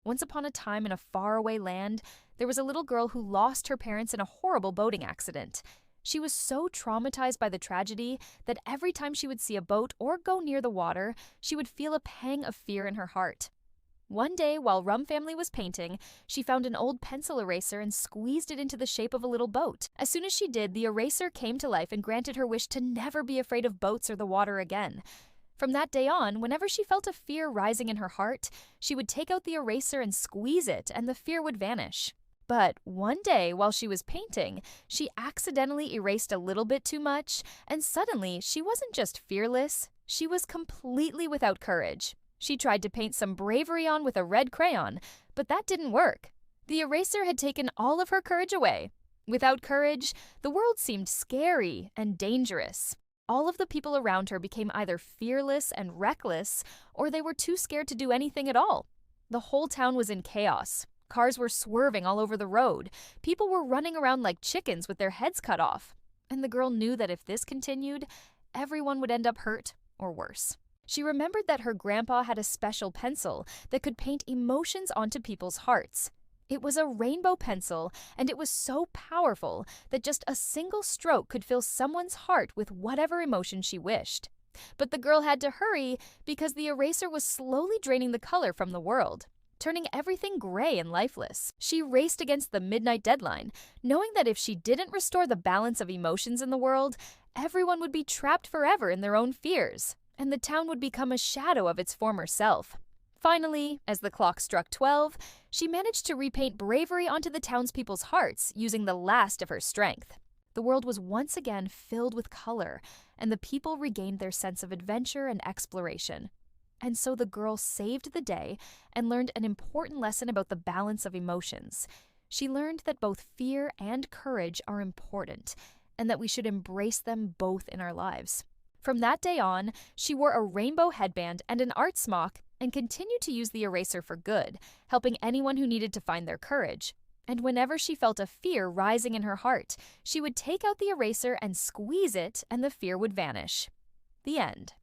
Once upon a time in a faraway land, there was a little girl who lost her parents in a horrible boating accident. She was so traumatized by the tragedy that every time she would see a boat or go near the water, she would feel a pang of fear in her heart. One day, while Rum Family was painting, she found an old pencil eraser and squeezed it into the shape of a little boat. As soon as she did, the eraser came to life and granted her wish to never be afraid of boats or the water again. From that day on, whenever she felt a fear rising in her heart, she would take out the eraser and squeeze it, and the fear would vanish. But one day, while she was painting, she accidentally erased a little bit too much, and suddenly she wasn't just fearless, she was completely without courage. She tried to paint some bravery on with a red crayon, but that didn't work. The eraser had taken all of her courage away. Without courage, the world seemed scary and dangerous. All of the people around her became either fearless and reckless, or they were too scared to do anything at all. The whole town was in chaos. Cars were swerving all over the road. People were running around like chickens with their heads cut off. And the girl knew that if this continued, everyone would end up hurt or worse. She remembered that her grandpa had a special pencil that could paint emotions onto people's hearts. It was a rainbow pencil, and it was so powerful that just a single stroke could fill someone's heart with whatever emotion she wished. But the girl had to hurry because the eraser was slowly draining the color from the world, turning everything gray and lifeless. She raced against the midnight deadline, knowing that if she didn't restore the balance of emotions in the world, everyone would be trapped forever in their own fears, and the town would become a shadow of its former self. Finally, as the clock struck 12, she managed to repaint bravery onto the townspeople's hearts using the last of her strength. The world was once again filled with color, and the people regained their sense of adventure and exploration. And so the girl saved the day and learned an important lesson about the balance of emotions. She learned that both fear and courage are important, and that we should embrace them both in our lives. From that day on, she wore a rainbow headband and an art smock and continued to use the eraser for good, helping anyone who needed to find their courage. And whenever she felt a fear rising in her heart, she would take out the eraser and squeeze it, and the fear would vanish. The end.